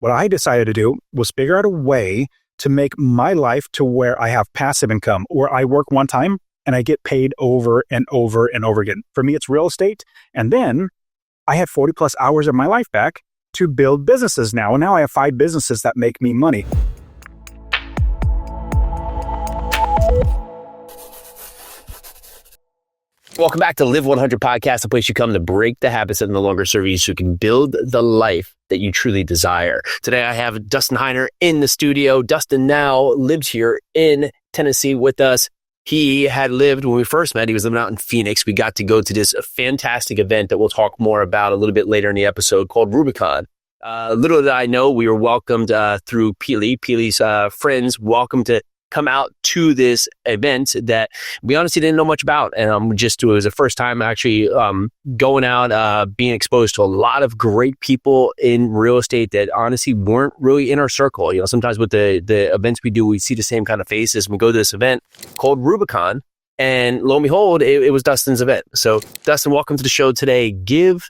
what I decided to do was figure out a way to make my life to where I have passive income, where I work one time and I get paid over and over and over again. For me, it's real estate. And then I had 40 plus hours of my life back to build businesses now. And now I have 5 businesses that make me money. Welcome back to Live 100 Podcast, the place you come to break the habits that no longer serve you so you can build the life that you truly desire. Today, I have Dustin Heiner in the studio. Dustin now lives here in Tennessee with us. He had lived, when we first met, he was living out in Phoenix. We got to go to this fantastic event that we'll talk more about a little bit later in the episode called REWBCON. Little did I know, we were welcomed through Peely's friends, welcome to come out to this event that we honestly didn't know much about. And it was the first time actually going out, being exposed to a lot of great people in real estate that honestly weren't really in our circle. You know, sometimes with the events we do, we see the same kind of faces. We go to this event called REWBCON, and lo and behold, it was Dustin's event. So Dustin, welcome to the show today. Give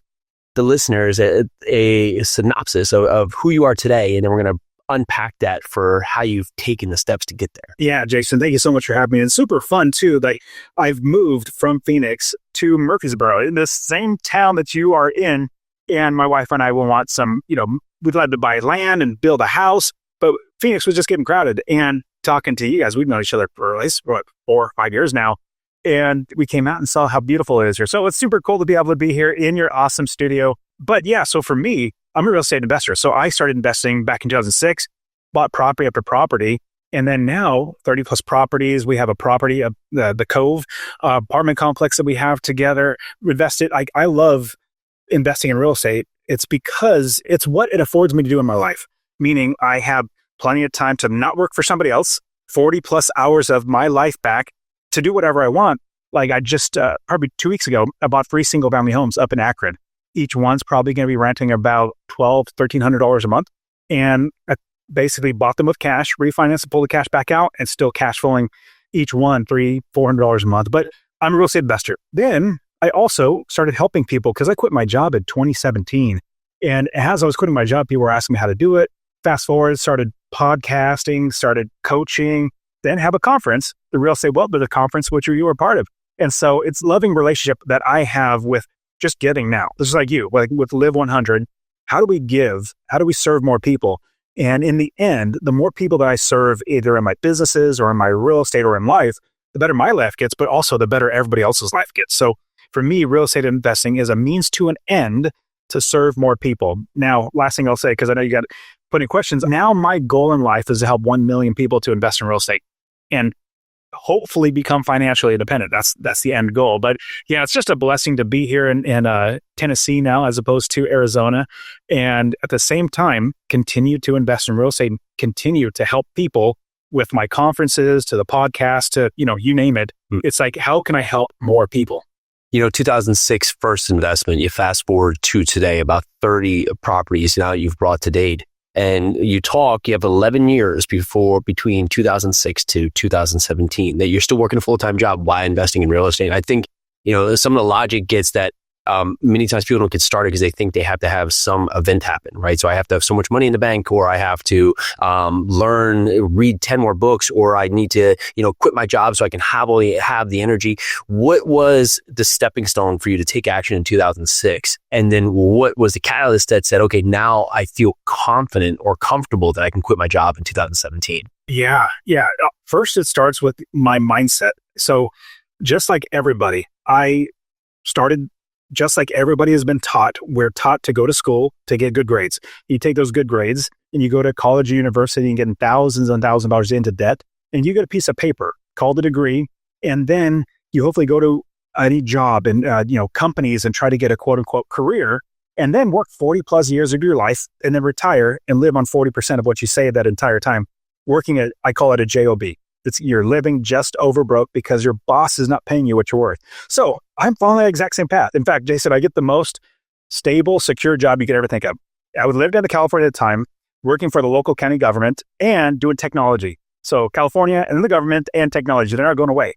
the listeners a synopsis of who you are today, and then we're going to unpack that for how you've taken the steps to get there. Yeah, Jason, thank you so much for having me. It's super fun too. Like, I've moved from Phoenix to Murfreesboro, in the same town that you are in. And my wife and I will want some, we'd like to buy land and build a house, but Phoenix was just getting crowded. And talking to you guys, we've known each other for at least 4 or 5 years now. And we came out and saw how beautiful it is here. So it's super cool to be able to be here in your awesome studio. But yeah, so for me, I'm a real estate investor. So I started investing back in 2006, bought property after property. And then now 30 plus properties. We have a property, the Cove apartment complex that we have together. Invested. I love investing in real estate. It's because it's what it affords me to do in my life. Meaning I have plenty of time to not work for somebody else, 40 plus hours of my life back to do whatever I want. Like I just, probably 2 weeks ago, I bought 3 single family homes up in Akron. Each one's probably going to be renting about $1,200, $1,300 a month. And I basically bought them with cash, refinanced and pulled the cash back out, and still cash flowing each one $300, $400 a month. But I'm a real estate investor. Then I also started helping people because I quit my job in 2017. And as I was quitting my job, people were asking me how to do it. Fast forward, started podcasting, started coaching, then have a conference, the Real Estate Wealth Builder Conference, which you were part of. And so it's loving relationship that I have with just giving now. This is like you, like with Live 100. How do we give? How do we serve more people? And in the end, the more people that I serve, either in my businesses or in my real estate or in life, the better my life gets, but also the better everybody else's life gets. So for me, real estate investing is a means to an end to serve more people. Now, last thing I'll say, because I know you got plenty of questions. Now my goal in life is to help 1 million people to invest in real estate and hopefully become financially independent. That's the end goal. But yeah, it's just a blessing to be here in Tennessee now, as opposed to Arizona. And at the same time, continue to invest in real estate and continue to help people with my conferences, to the podcast, to, you name it. It's like, how can I help more people? 2006 first investment, you fast forward to today, about 30 properties now you've brought to date. And you have 11 years between 2006 to 2017 that you're still working a full-time job while investing in real estate. And I think, some of the logic gets that many times people don't get started because they think they have to have some event happen, right? So I have to have so much money in the bank, or I have to read 10 more books, or I need to, quit my job so I can have the energy. What was the stepping stone for you to take action in 2006? And then what was the catalyst that said, okay, now I feel confident or comfortable that I can quit my job in 2017? Yeah. First, it starts with my mindset. So just like everybody, I started just like everybody has been taught. We're taught to go to school to get good grades. You take those good grades and you go to college or university and get thousands and thousands of dollars into debt, and you get a piece of paper called a degree, and then you hopefully go to any job and companies and try to get a quote unquote career, and then work 40 plus years of your life and then retire and live on 40% of what you saved that entire time working at, I call it a job. You're living just over broke because your boss is not paying you what you're worth. So I'm following that exact same path. In fact, Jason, I get the most stable, secure job you could ever think of. I was living in California at the time, working for the local county government and doing technology. So California and the government and technology, they're not going away.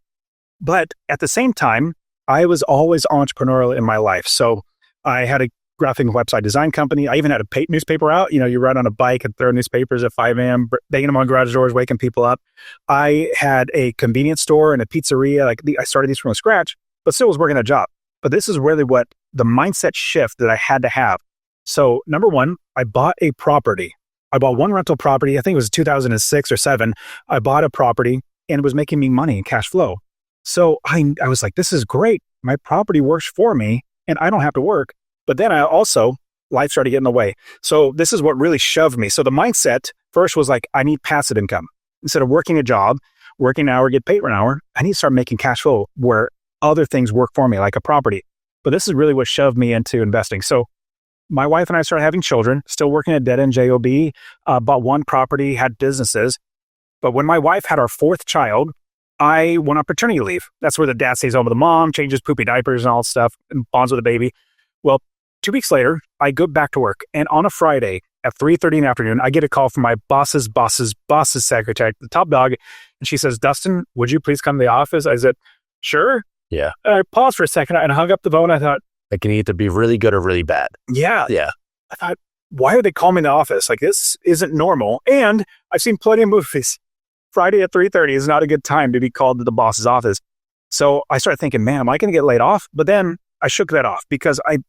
But at the same time, I was always entrepreneurial in my life. So I had a graphic and website design company. I even had a newspaper out. You ride on a bike and throw newspapers at 5 a.m., banging them on garage doors, waking people up. I had a convenience store and a pizzeria. I started these from scratch, but still was working a job. But this is really what the mindset shift that I had to have. So number one, I bought a property. I bought one rental property. I think it was 2006 or 7. I bought a property and it was making me money and cash flow. So I was like, this is great. My property works for me and I don't have to work. But then life started getting in the way. So this is what really shoved me. So the mindset first was like, I need passive income. Instead of working a job, working an hour, get paid for an hour, I need to start making cash flow where other things work for me, like a property. But this is really what shoved me into investing. So my wife and I started having children, still working at dead-end job, bought one property, had businesses. But when my wife had our 4th child, I went on paternity leave. That's where the dad stays home with the mom, changes poopy diapers and all that stuff, and bonds with the baby. Well, 2 weeks later, I go back to work. And on a Friday at 3:30 in the afternoon, I get a call from my boss's secretary, the top dog. And she says, Dustin, would you please come to the office? I said, sure. Yeah. And I paused for a second and I hung up the phone. I thought, it can either be really good or really bad. Yeah. Yeah. I thought, why are they calling me in the office? This isn't normal. And I've seen plenty of movies. Friday at 3:30 is not a good time to be called to the boss's office. So I started thinking, man, am I going to get laid off? But then I shook that off because I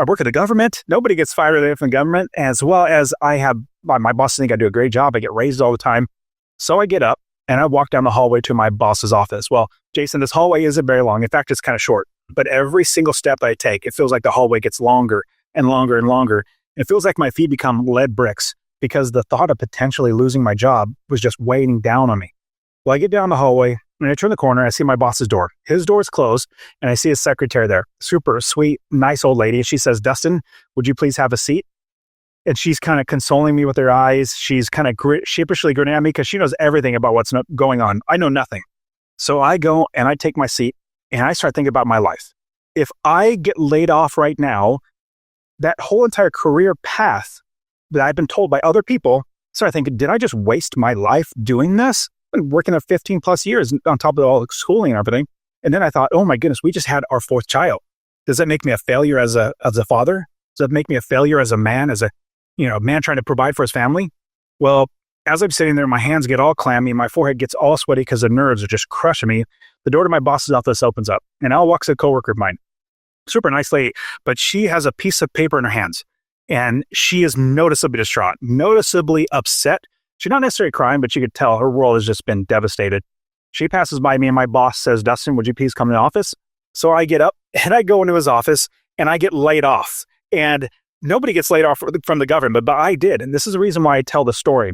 work at the government. Nobody gets fired from the government, as well as I have my bosses think I do a great job. I get raised all the time. So I get up and I walk down the hallway to my boss's office. Well, Jason, this hallway isn't very long. In fact, it's kind of short. But every single step I take, it feels like the hallway gets longer and longer and longer. It feels like my feet become lead bricks because the thought of potentially losing my job was just weighing down on me. Well, I get down the hallway and I turn the corner. I see my boss's door. His door is closed and I see his secretary there. Super sweet, nice old lady. She says, Dustin, would you please have a seat? And she's kind of consoling me with her eyes. She's kind of sheepishly grinning at me because she knows everything about what's going on. I know nothing. So I go and I take my seat. And I start thinking about my life. If I get laid off right now, that whole entire career path that I've been told by other people, start thinking, did I just waste my life doing this? I've been working at 15 plus years on top of all the schooling and everything. And then I thought, oh my goodness, we just had our 4th child. Does that make me a failure as a father? Does that make me a failure as a man, as a man trying to provide for his family? Well, as I'm sitting there, my hands get all clammy, my forehead gets all sweaty because the nerves are just crushing me. The door to my boss's office opens up, and out walks a coworker of mine. Super nice lady, but she has a piece of paper in her hands, and she is noticeably distraught, noticeably upset. She's not necessarily crying, but you could tell her world has just been devastated. She passes by me, and my boss says, Dustin, would you please come to the office? So I get up, and I go into his office, and I get laid off. And nobody gets laid off from the government, but I did, and this is the reason why I tell the story.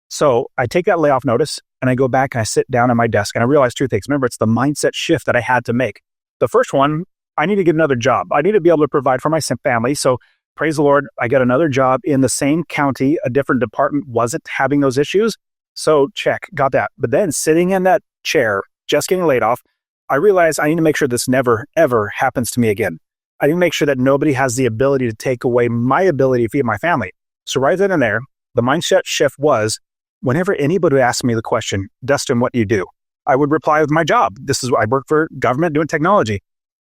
So I take that layoff notice and I go back and I sit down at my desk and I realize 2 things. Remember, it's the mindset shift that I had to make. The first one, I need to get another job. I need to be able to provide for my family. So praise the Lord, I got another job in the same county. A different department wasn't having those issues. So check, got that. But then sitting in that chair, just getting laid off, I realized I need to make sure this never, ever happens to me again. I need to make sure that nobody has the ability to take away my ability to feed my family. So right then and there, the mindset shift was, whenever anybody asked me the question, Dustin, what do you do? I would reply with my job. I work for government doing technology.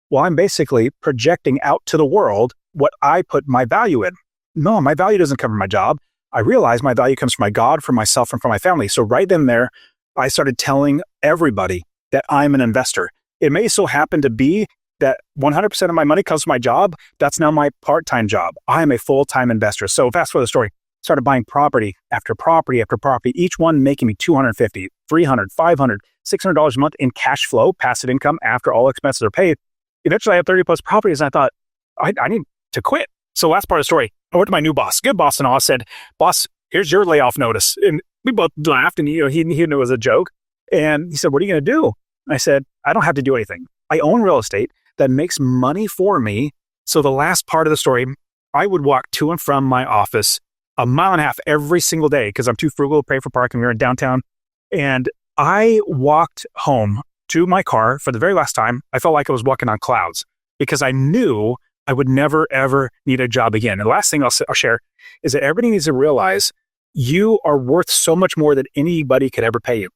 Well, I'm basically projecting out to the world what I put my value in. No, my value doesn't come from my job. I realize my value comes from my God, from myself, and from my family. So right then and there, I started telling everybody that I'm an investor. It may so happen to be that 100% of my money comes from my job. That's now my part-time job. I am a full-time investor. So fast forward the story. Started buying property after property after property, each one making me $250, $300, $500, $600 a month in cash flow, passive income after all expenses are paid. Eventually, I had 30 plus properties, and I thought, I need to quit. So last part of the story, I went to my new boss, good boss and all, I said, boss, here's your layoff notice. And we both laughed, and he knew it was a joke. And he said, what are you going to do? I said, I don't have to do anything. I own real estate that makes money for me. So the last part of the story, I would walk to and from my office 1.5 miles every single day because I'm too frugal to pay for parking. We were in downtown. And I walked home to my car for the very last time. I felt like I was walking on clouds because I knew I would never, ever need a job again. And the last thing I'll share is that everybody needs to realize you are worth so much more than anybody could ever pay you.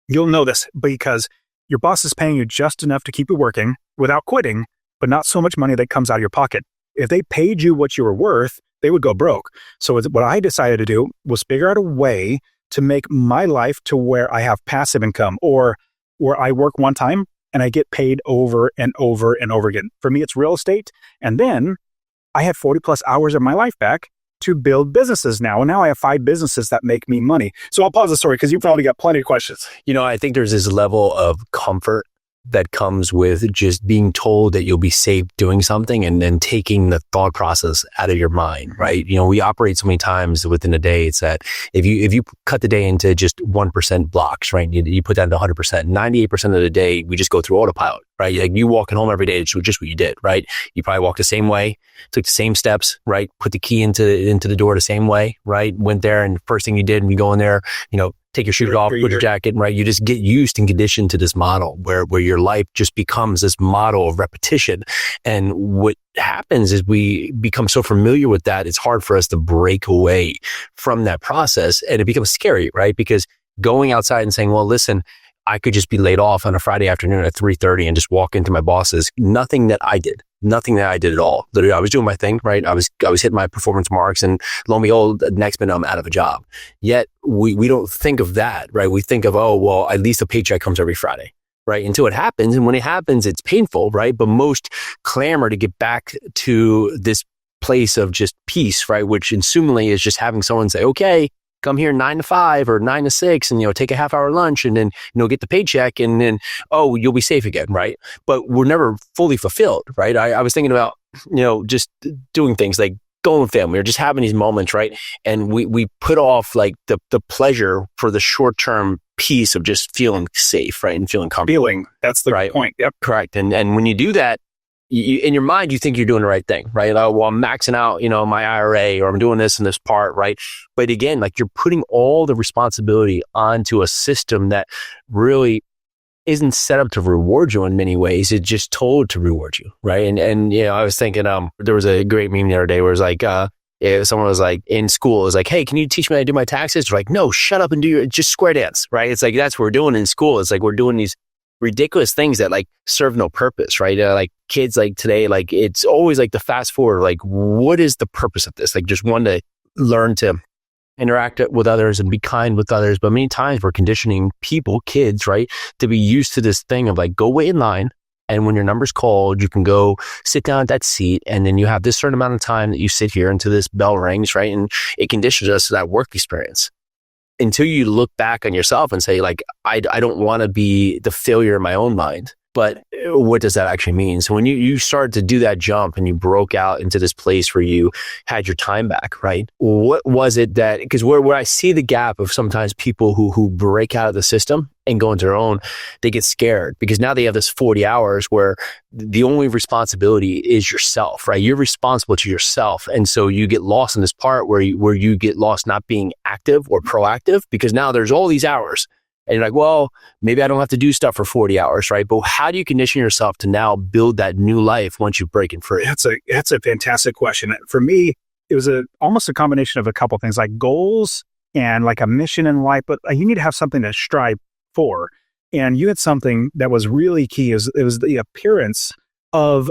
You'll know this because your boss is paying you just enough to keep you working without quitting, but not so much money that comes out of your pocket. If they paid you what you were worth, they would go broke. So what I decided to do was figure out a way to make my life to where I have passive income, or where I work one time and I get paid over and over and over again. For me, it's real estate. And then I had 40 plus hours of my life back to build businesses now. And now I have 5 businesses that make me money. So I'll pause the story because you probably got plenty of questions. I think there's this level of comfort that comes with just being told that you'll be safe doing something and then taking the thought process out of your mind, right? We operate so many times within a day. It's that if you cut the day into just 1% blocks, right? You put that into 100%, 98% of the day, we just go through autopilot, right? Like you walking home every day, it's just what you did, right? You probably walked the same way, took the same steps, right? Put the key into the door the same way, right? Went there, and the first thing you did when you go in there, take your shoes off, put your jacket, right? You just get used and conditioned to this model where your life just becomes this model of repetition. And what happens is we become so familiar with that, it's hard for us to break away from that process. And it becomes scary, right? Because going outside and saying, well, listen, I could just be laid off on a Friday afternoon at 3:30 and just walk into my boss's. Nothing that I did at all. Literally, I was doing my thing, right? I was hitting my performance marks, and lo and behold, next minute I'm out of a job. Yet we don't think of that, right? We think of, oh, well, at least a paycheck comes every Friday, right? Until it happens. And when it happens, it's painful, right? But most clamor to get back to this place of just peace, right? Which assumingly is just having someone say, okay, come here 9 to 5 or 9 to 6 and, take a half-hour lunch and then, get the paycheck and then, oh, you'll be safe again, right? But we're never fully fulfilled, right? I was thinking about, just doing things like going with family or just having these moments, right? And we put off like the pleasure for the short-term piece of just feeling safe, right? And feeling comfortable. That's the point. Yep. Correct. And when you do that, in your mind, you think you're doing the right thing, right? Well, I'm maxing out, my IRA, or I'm doing this and this part, right? But again, like you're putting all the responsibility onto a system that really isn't set up to reward you in many ways. It's just told to reward you, right? And I was thinking, there was a great meme the other day where it was like, someone was like in school, it was like, hey, can you teach me how to do my taxes? They're like, no, shut up and do just square dance, right? It's like, that's what we're doing in school. It's like, we're doing these ridiculous things that like serve no purpose, right? Like kids like today, like it's always like the fast forward, like what is the purpose of this? Like just want to learn to interact with others and be kind with others. But many times we're conditioning people, kids, right, to be used to this thing of like, go wait in line. And when your number's called, you can go sit down at that seat. And then you have this certain amount of time that you sit here until this bell rings, right? And it conditions us to that work experience. Until you look back on yourself and say, like, I don't want to be the failure in my own mind. But what does that actually mean? So when you started to do that jump and you broke out into this place where you had your time back, right? What was it that, because where I see the gap of sometimes people who break out of the system and go into their own, they get scared because now they have this 40 hours where the only responsibility is yourself, right? You're responsible to yourself. And so you get lost in this part where you get lost not being active or proactive because now there's all these hours. And you're like, well, maybe I don't have to do stuff for 40 hours, right? But how do you condition yourself to now build that new life once you break it free? That's a fantastic question. For me, it was almost a combination of a couple things like goals and like a mission in life, but you need to have something to strive for. And you had something that was really key. It was the appearance of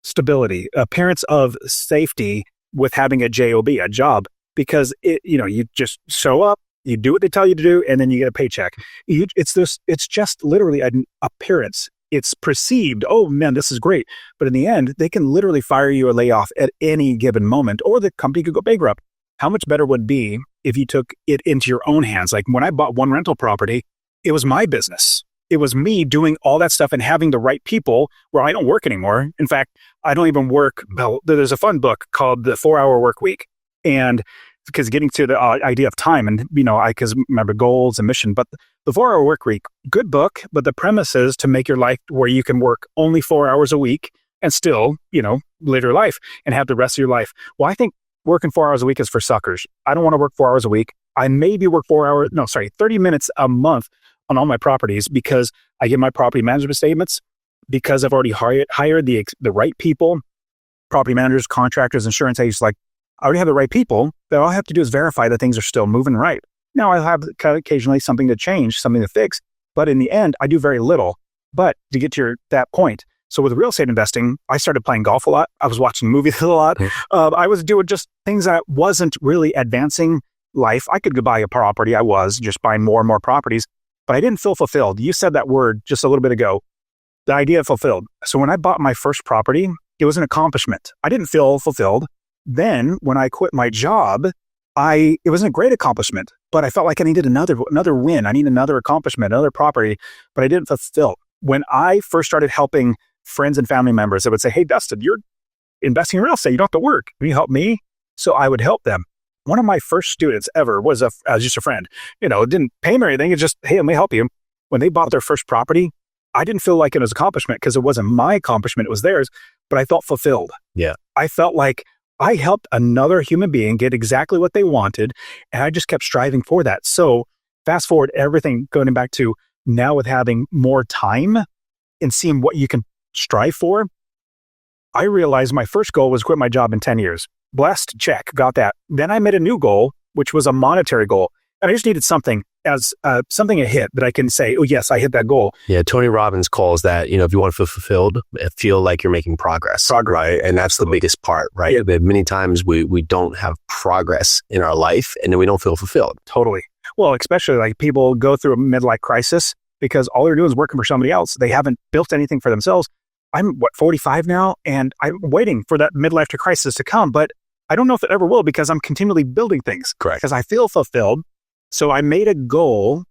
stability, appearance of safety with having a job, a job, because you just show up, you do what they tell you to do, and then you get a paycheck. It's just literally an appearance. It's perceived, oh man, this is great. But in the end, they can literally fire you or lay off at any given moment, or the company could go bankrupt. How much better would it be if you took it into your own hands? Like when I bought one rental property, it was my business. It was me doing all that stuff and having the right people where I don't work anymore. In fact, I don't even work. Well, there's a fun book called The 4-Hour Work Week. And because getting to the idea of time and, because remember goals and mission, but the 4-Hour Work Week, good book, but the premise is to make your life where you can work only 4 hours a week and still, live your life and have the rest of your life. Well, I think working 4 hours a week is for suckers. I don't want to work 4 hours a week. I maybe work 30 minutes a month on all my properties because I get my property management statements because I've already hired the right people, property managers, contractors, insurance agents. Like I already have the right people. That all I have to do is verify that things are still moving right. Now I'll have occasionally something to change, something to fix, but in the end, I do very little. But to get to that point, So with real estate investing, I started playing golf a lot. I was watching movies a lot. I was doing just things that wasn't really advancing life. I could go buy a property. I was just buying more and more properties, but I didn't feel fulfilled. You said that word just a little bit ago, the idea of fulfilled. So when I bought my first property, it was an accomplishment. I didn't feel fulfilled. Then when I quit my job, it wasn't a great accomplishment, but I felt like I needed another win. I need another accomplishment, another property, but I didn't fulfill. When I first started helping friends and family members, they would say, hey, Dustin, you're investing in real estate. You don't have to work. Can you help me? So I would help them. One of my first students ever was just a friend. It didn't pay me or anything. It's just, hey, let me help you. When they bought their first property, I didn't feel like it was an accomplishment because it wasn't my accomplishment. It was theirs, but I felt fulfilled. Yeah. I felt like I helped another human being get exactly what they wanted, and I just kept striving for that. So fast forward everything, going back to now with having more time and seeing what you can strive for, I realized my first goal was quit my job in 10 years. Blessed, check, got that. Then I made a new goal, which was a monetary goal. And I just needed something as something a hit that I can say, oh, yes, I hit that goal. Yeah, Tony Robbins calls that, if you want to feel fulfilled, feel like you're making progress. Right? And that's the biggest part, right? Yeah. Many times we don't have progress in our life and then we don't feel fulfilled. Totally. Well, especially like people go through a midlife crisis because all they're doing is working for somebody else. They haven't built anything for themselves. I'm 45 now, and I'm waiting for that midlife crisis to come, but I don't know if it ever will because I'm continually building things. Correct. Because I feel fulfilled. So I made a goal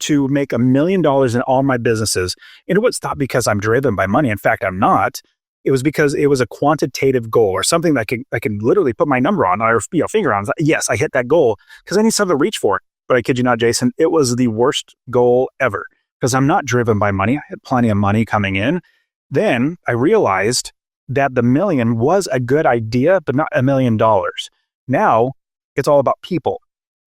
to make $1 million in all my businesses. And it was not because I'm driven by money. In fact, I'm not. It was because it was a quantitative goal or something that I can literally put my number on or finger on. Yes, I hit that goal because I need something to reach for. But I kid you not, Jason, it was the worst goal ever because I'm not driven by money. I had plenty of money coming in. Then I realized that the million was a good idea, but not $1 million. Now it's all about people.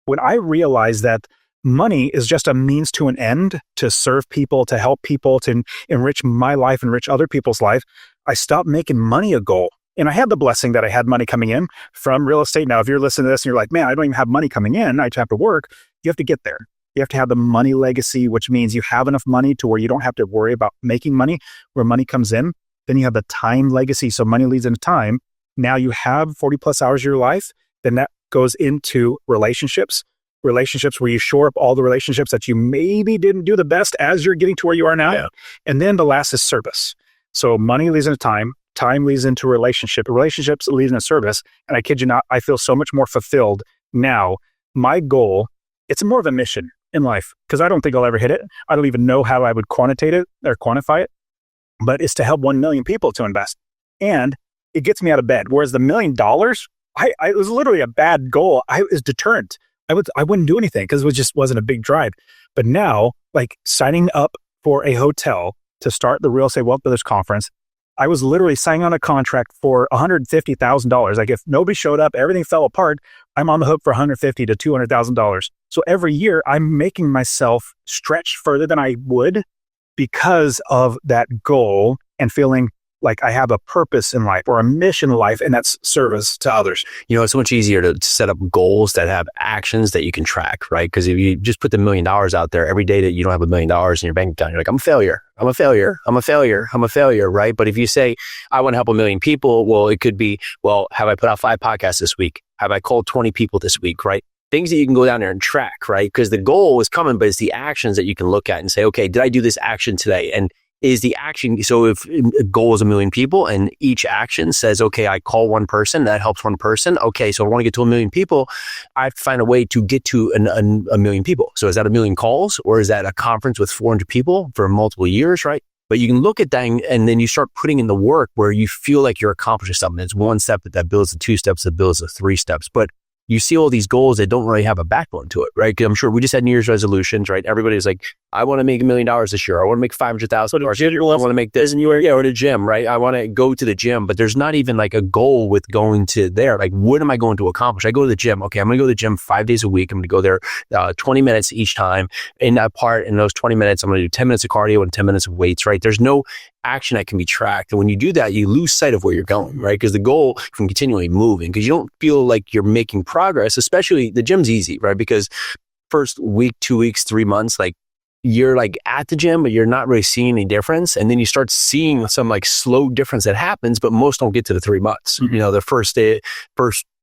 When I realized that money is just a means to an end to serve people, to help people, to enrich my life, enrich other people's life, I stopped making money a goal. And I had the blessing that I had money coming in from real estate. Now, if you're listening to this and you're like, man, I don't even have money coming in, I just have to work. You have to get there. You have to have the money legacy, which means you have enough money to where you don't have to worry about making money, where money comes in. Then you have the time legacy. So money leads into time. Now you have 40 plus hours of your life. Then that goes into relationships where you shore up all the relationships that you maybe didn't do the best as you're getting to where you are now. Yeah. And then the last is service. So money leads into time leads into relationships leads into service. And I kid you not, I feel so much more fulfilled now. My goal, it's more of a mission in life because I don't think I'll ever hit it. I don't even know how I would quantitate it or quantify it, but it's to help 1 million people to invest. And it gets me out of bed. Whereas the $1 million, it was literally a bad goal. I was deterrent. I wouldn't do anything because it wasn't a big drive. But now, like signing up for a hotel to start the Real Estate Wealth Builders Conference, I was literally signing on a contract for $150,000. Like if nobody showed up, everything fell apart, I'm on the hook for $150,000 to $200,000. So every year I'm making myself stretch further than I would because of that goal and feeling like I have a purpose in life or a mission in life, and that's service to others. It's so much easier to set up goals that have actions that you can track, right? Because if you just put the $1 million out there every day that you don't have $1 million in your bank account, you're like, I'm a failure, right? But if you say, I want to help 1 million people, well, it could be, have I put out 5 podcasts this week? Have I called 20 people this week, right? Things that you can go down there and track, right? Because the goal is coming, but it's the actions that you can look at and say, okay, did I do this action today? And is the action, so if a goal is 1 million people and each action says, okay, I call one person, that helps one person. Okay, so I want to get to 1 million people. I have to find a way to get to a million people. So is that 1 million calls or is that a conference with 400 people for multiple years, right? But you can look at that and then you start putting in the work where you feel like you're accomplishing something. It's 1 step that builds the 2 steps that builds the 3 steps. But you see all these goals that don't really have a backbone to it, right? Because I'm sure we just had New Year's resolutions, right? Everybody's like, I want to make $1 million this year. I want to make $500,000. I want to make this, and or the gym, right? I want to go to the gym, but there's not even like a goal with going to there. Like, what am I going to accomplish? I go to the gym. Okay, I'm going to go to the gym 5 days a week. I'm going to go there 20 minutes each time. In those 20 minutes, I'm going to do 10 minutes of cardio and 10 minutes of weights, right? There's no action that can be tracked. And when you do that, you lose sight of where you're going, right? Because the goal can continually moving because you don't feel like you're making progress, especially the gym's easy, right? Because first week, 2 weeks, 3 months, like you're like at the gym, but you're not really seeing any difference. And then you start seeing some like slow difference that happens, but most don't get to the 3 months. Mhm. You know, the first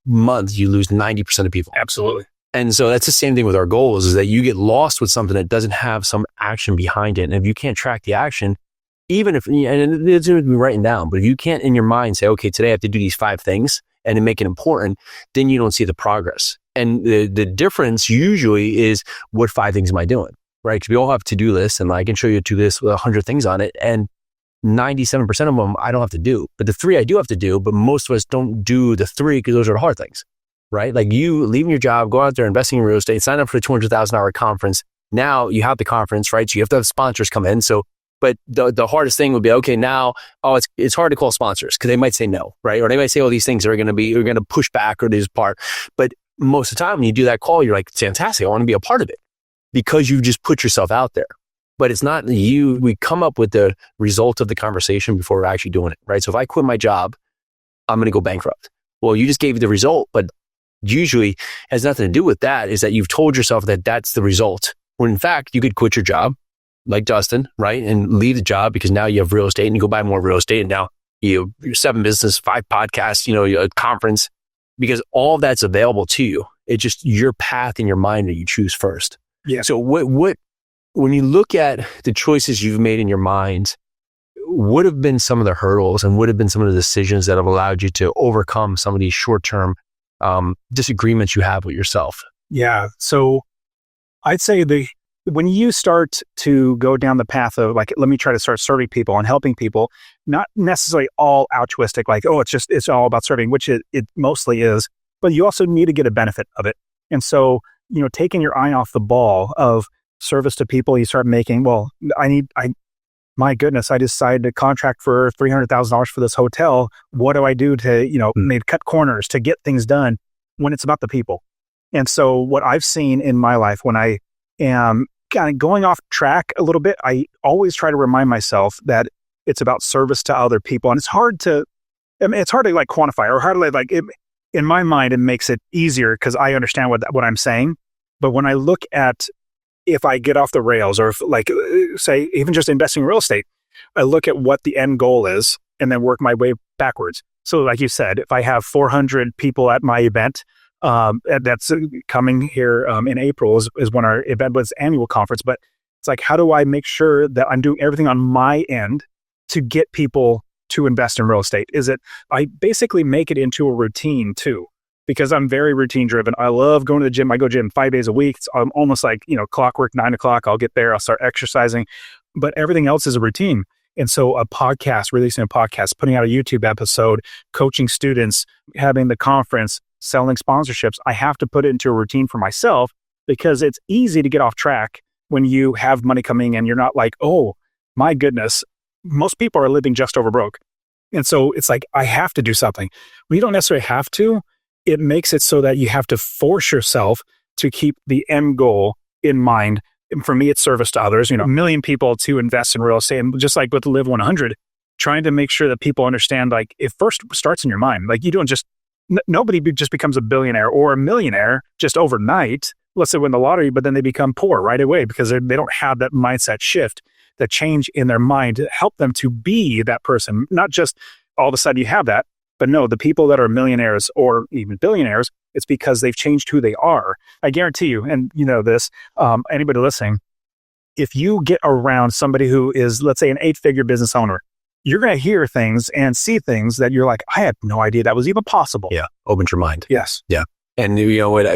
month, you lose 90% of people. Absolutely. And so that's the same thing with our goals, is that you get lost with something that doesn't have some action behind it. And if you can't track the action, even if, and it's going to be writing down, but if you can't in your mind say, okay, today I have to do these 5 things and then make it important, then you don't see the progress. And the difference usually is, what 5 things am I doing? Right? Because we all have to-do lists, and I can show you a to-do list with 100 things on it. And 97% of them I don't have to do, but the 3 I do have to do, but most of us don't do the 3 because those are the hard things, right? Like you leaving your job, go out there, investing in real estate, sign up for the $200,000 conference. Now you have the conference, right? So you have to have sponsors come in. So, but the hardest thing would be, okay, now, it's hard to call sponsors because they might say no, right? Or they might say, oh, these things are going to push back or this part. But most of the time when you do that call, you're like, fantastic, I want to be a part of it, because you just put yourself out there. But it's not you. We come up with the result of the conversation before we're actually doing it, right? So if I quit my job, I'm going to go bankrupt. Well, you just gave me the result, but usually has nothing to do with that. Is that you've told yourself that that's the result. When in fact, you could quit your job like Dustin, right? And leave the job because now you have real estate and you go buy more real estate. And now you're 7 business, 5 podcasts, a conference, because all that's available to you. It's just your path in your mind that you choose first. Yeah. So when you look at the choices you've made in your mind, what have been some of the hurdles and what have been some of the decisions that have allowed you to overcome some of these short-term disagreements you have with yourself? Yeah. So I'd say when you start to go down the path of like, let me try to start serving people and helping people, not necessarily all altruistic, like, oh, it's all about serving, which it mostly is, but you also need to get a benefit of it. And so, taking your eye off the ball of service to people, you start making, well, my goodness, I decided to contract for $300,000 for this hotel. What do I do to, maybe cut corners to get things done when it's about the people? And so what I've seen in my life when I am kind of going off track a little bit, I always try to remind myself that it's about service to other people. And it's hard to like quantify, or hard to like in my mind, it makes it easier because I understand what I'm saying. But when I look at, if I get off the rails, or if, like, say, even just investing in real estate, I look at what the end goal is and then work my way backwards. So like you said, if I have 400 people at my event, that's coming here in April is when our event was annual conference. But it's like, how do I make sure that I'm doing everything on my end to get people to invest in real estate? I basically make it into a routine too, because I'm very routine driven. I love going to the gym. I go to the gym 5 days a week. It's almost like, clockwork, 9 o'clock, I'll get there, I'll start exercising, but everything else is a routine. And so releasing a podcast, putting out a YouTube episode, coaching students, having the conference, selling sponsorships, I have to put it into a routine for myself, because it's easy to get off track when you have money coming in. You're not like, oh my goodness, most people are living just over broke. And so it's like, I have to do something. When you don't necessarily have to, it makes it so that you have to force yourself to keep the end goal in mind. And for me, it's service to others, a million people to invest in real estate. And just like with Live 100, trying to make sure that people understand, like, it first starts in your mind. Like, you don't just, nobody just becomes a billionaire or a millionaire just overnight. Let's say win the lottery, but then they become poor right away because they don't have that mindset shift, that change in their mind to help them to be that person. Not just all of a sudden you have that, but no, the people that are millionaires or even billionaires, it's because they've changed who they are. I guarantee you, and this, anybody listening, if you get around somebody who is, let's say, an 8-figure business owner, you're going to hear things and see things that you're like, I had no idea that was even possible. Yeah. Opens your mind. Yes. Yeah. And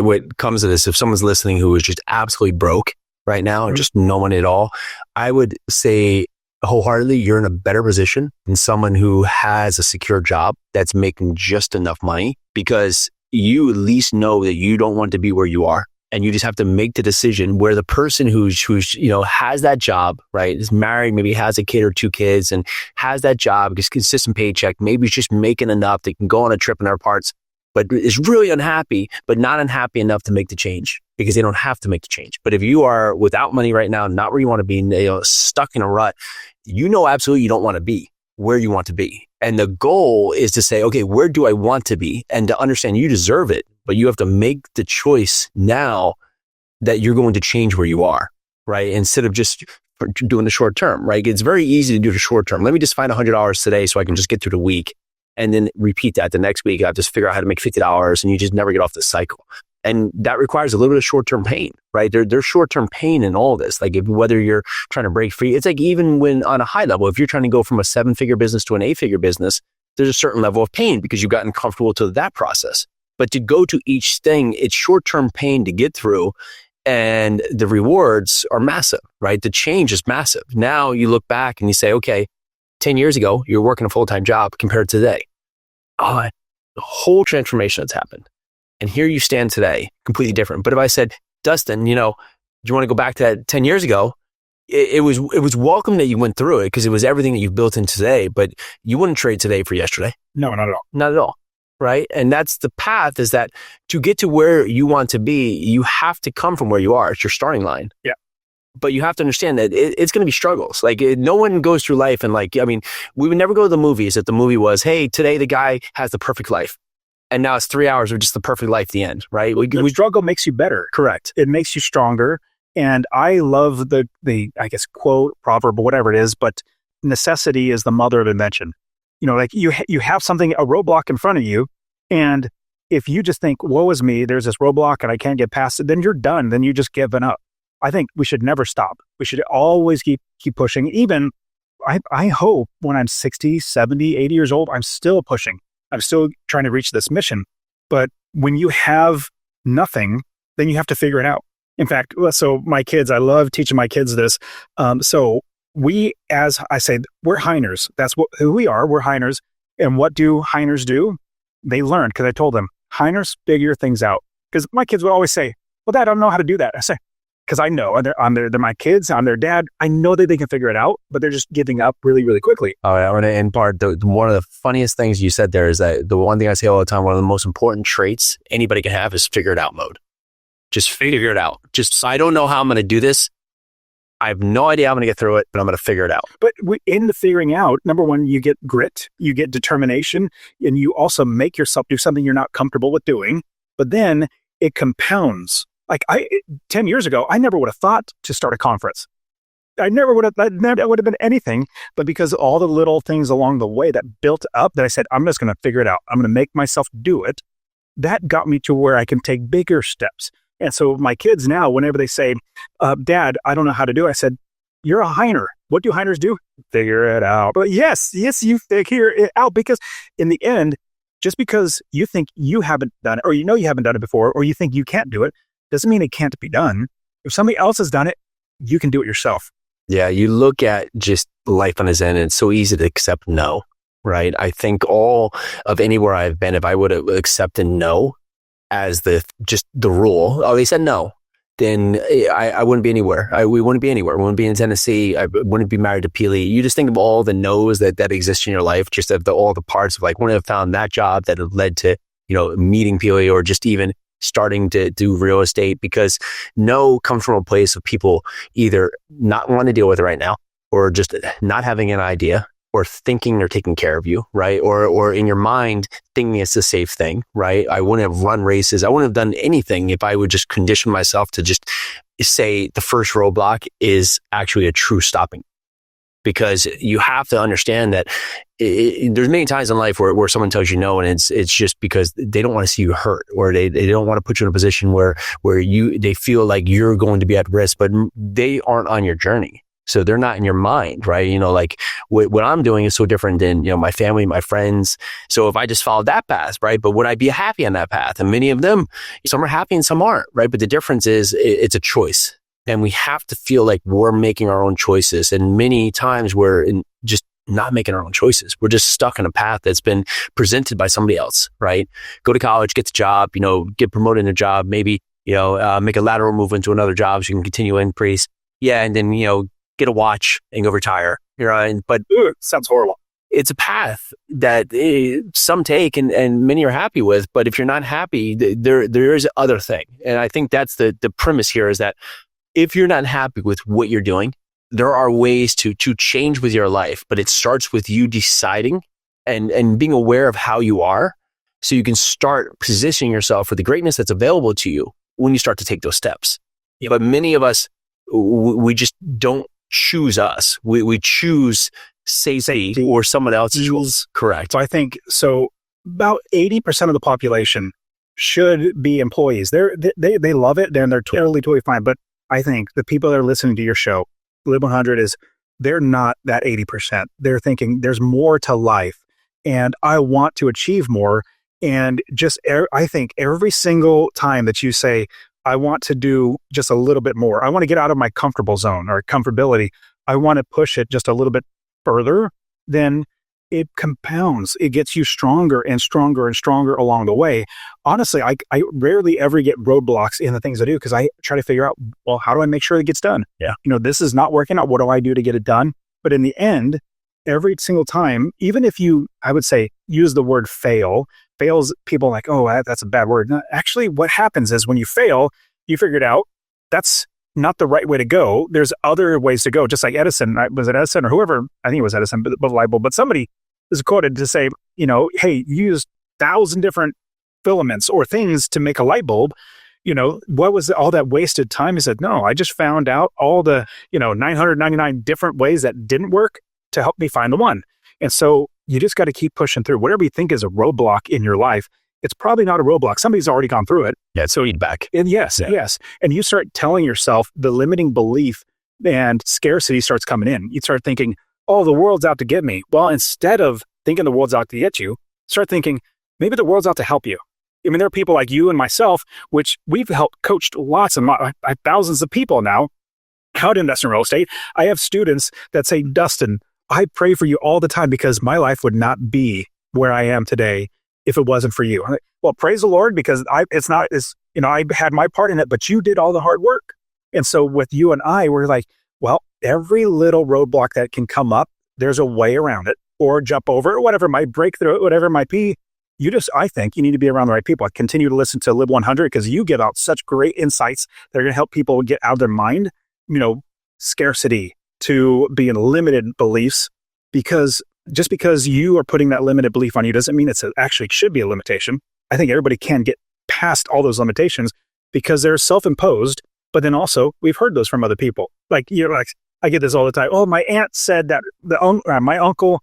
what comes to this, if someone's listening who is just absolutely broke right now and just no money at all, I would say wholeheartedly, you're in a better position than someone who has a secure job that's making just enough money, because you at least know that you don't want to be where you are. And you just have to make the decision, where the person who's has that job, right, is married, maybe has a kid or 2 kids and has that job, gets consistent paycheck, maybe it's just making enough, they can go on a trip in their parts, but is really unhappy, but not unhappy enough to make the change because they don't have to make the change. But if you are without money right now, not where you want to be, stuck in a rut, absolutely you don't want to be where you want to be. And the goal is to say, okay, where do I want to be? And to understand you deserve it, but you have to make the choice now that you're going to change where you are, right? Instead of just doing the short term, right? It's very easy to do the short term. Let me just find $100 today so I can just get through the week and then repeat that the next week. I just figure out how to make $50 and you just never get off the cycle. And that requires a little bit of short-term pain, right? There's short-term pain in all this. Like whether you're trying to break free, it's like even when on a high level, if you're trying to go from a 7-figure business to an 8-figure business, there's a certain level of pain because you've gotten comfortable to that process. But to go to each thing, it's short-term pain to get through. And the rewards are massive, right? The change is massive. Now you look back and you say, okay, 10 years ago, you're working a full-time job compared to today. Oh, the whole transformation that's happened. And here you stand today, completely different. But if I said, Dustin, do you want to go back to that 10 years ago? It was welcome that you went through it because it was everything that you've built in today, but you wouldn't trade today for yesterday. No, not at all. Not at all. Right. And that's the path, is that to get to where you want to be, you have to come from where you are. It's your starting line. Yeah. But you have to understand that it's going to be struggles. Like no one goes through life and we would never go to the movies if the movie was, hey, today the guy has the perfect life. And now it's 3 hours of just the perfect life at the end, right? The struggle makes you better. Correct. It makes you stronger. And I love the I guess, quote, proverb, or whatever it is, but necessity is the mother of invention. Like you have something, a roadblock in front of you. And if you just think, woe is me, there's this roadblock and I can't get past it, then you're done. Then you just given up. I think we should never stop. We should always keep pushing. Even I hope when I'm 60, 70, 80 years old, I'm still pushing. I'm still trying to reach this mission. But when you have nothing, then you have to figure it out. In fact, so my kids, I love teaching my kids this. So we, as I say, we're Heiners. That's who we are. We're Heiners. And what do Heiners do? They learn, because I told them, Heiners figure things out. Because my kids would always say, well, Dad, I don't know how to do that. I say, because I know they're my kids, I'm their dad. I know that they can figure it out, but they're just giving up really, really quickly. Oh, yeah. And in part, one of the funniest things you said there is that the one thing I say all the time, one of the most important traits anybody can have is figure it out mode. Just figure it out. Just, I don't know how I'm going to do this. I have no idea how I'm going to get through it, but I'm going to figure it out. But in the figuring out, number one, you get grit, you get determination, and you also make yourself do something you're not comfortable with doing. But then it compounds. Like 10 years ago, I never would have thought to start a conference. That would have been anything. But because of all the little things along the way that built up, that I said, I'm just going to figure it out. I'm going to make myself do it. That got me to where I can take bigger steps. And so my kids now, whenever they say, Dad, I don't know how to do it, I said, you're a Heiner. What do Heiners do? Figure it out. But yes, you figure it out, because in the end, just because you think you haven't done it, or you haven't done it before, or you think you can't do it, doesn't mean it can't be done. If somebody else has done it, you can do it yourself. Yeah, you look at just life on its end, and it's so easy to accept no, right? I think all of anywhere I've been, if I would have accepted no as the rule, they said no, then I wouldn't be anywhere. We wouldn't be anywhere. We wouldn't be in Tennessee. I wouldn't be married to Peely. You just think of all the no's that exist in your life, just of all the parts of wouldn't have found that job that have led to, meeting Peely, or just even starting to do real estate, because no comes from a place of people either not wanting to deal with it right now, or just not having an idea, or thinking they're taking care of you, right? Or in your mind, thinking it's the safe thing, right? I wouldn't have run races. I wouldn't have done anything if I would just condition myself to just say the first roadblock is actually a true stopping. Because you have to understand that there's many times in life where someone tells you no, and it's just because they don't want to see you hurt, or they don't want to put you in a position where they feel like you're going to be at risk, but they aren't on your journey. So they're not in your mind, right? What I'm doing is so different than, my family, my friends. So if I just followed that path, right? But would I be happy on that path? And many of them, some are happy and some aren't, right? But the difference is it's a choice. And we have to feel like we're making our own choices. And many times we're just not making our own choices. We're just stuck in a path that's been presented by somebody else, right? Go to college, get the job, get promoted in a job, maybe, make a lateral move into another job so you can continue to increase. Yeah. And then, get a watch and go retire. But sounds horrible. It's a path that some take and many are happy with. But if you're not happy, there is other thing. And I think that's the premise here, is that if you're not happy with what you're doing, there are ways to change with your life, but it starts with you deciding and being aware of how you are, so you can start positioning yourself for the greatness that's available to you when you start to take those steps. Yeah. But many of us, we just don't choose us. We choose safety or someone else's choice. Correct. So I think about 80% of the population should be employees. They love it and they're totally fine. But I think the people that are listening to your show, Live 100, they're not that 80%. They're thinking there's more to life and I want to achieve more. And I think every single time that you say, I want to do just a little bit more, I want to get out of my comfortable zone or comfortability, I want to push it just a little bit further, then it compounds. It gets you stronger and stronger and stronger along the way. Honestly, I rarely ever get roadblocks in the things I do because I try to figure out, well, how do I make sure it gets done? Yeah. This is not working out. What do I do to get it done? But in the end, every single time, even if I would say, use the word fails, people are like, oh, that's a bad word. No, actually, what happens is when you fail, you figure it out. That's not the right way to go. There's other ways to go. Just like Edison, was it Edison or whoever? I think it was Edison, but light bulb. But somebody is quoted to say, hey, you used 1,000 different filaments or things to make a light bulb. What was all that wasted time? He said, no, I just found out all the 999 different ways that didn't work to help me find the one. And so you just got to keep pushing through. Whatever you think is a roadblock in your life, it's probably not a roadblock. Somebody's already gone through it. Yeah, it's feedback. And yes. And you start telling yourself the limiting belief and scarcity starts coming in. You start thinking, oh, the world's out to get me. Well, instead of thinking the world's out to get you, start thinking, maybe the world's out to help you. I mean, there are people like you and myself, which we've helped coached thousands of people now how to invest in real estate. I have students that say, Dustin, I pray for you all the time because my life would not be where I am today if it wasn't for you. I'm like, well, praise the Lord, because I had my part in it, but you did all the hard work. And so with you and I, we're like, well, every little roadblock that can come up, there's a way around it or jump over it, whatever might break through it, whatever it might be. I think you need to be around the right people. I continue to listen to Live 100 because you give out such great insights that are going to help people get out of their mind, scarcity to being limited beliefs, because just because you are putting that limited belief on you doesn't mean actually should be a limitation. I think everybody can get past all those limitations because they're self-imposed, but then also we've heard those from other people. I get this all the time. Oh, my aunt said that my uncle,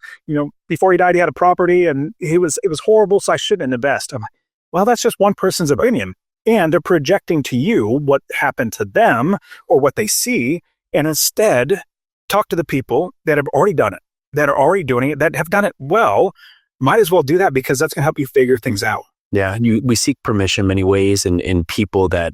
before he died, he had a property and it was horrible, so I shouldn't invest. I'm like, well, that's just one person's opinion. And they're projecting to you what happened to them or what they see. And instead, talk to the people that have already done it, that are already doing it, that have done it well. Might as well do that because that's going to help you figure things out. Yeah. We seek permission in many ways and people that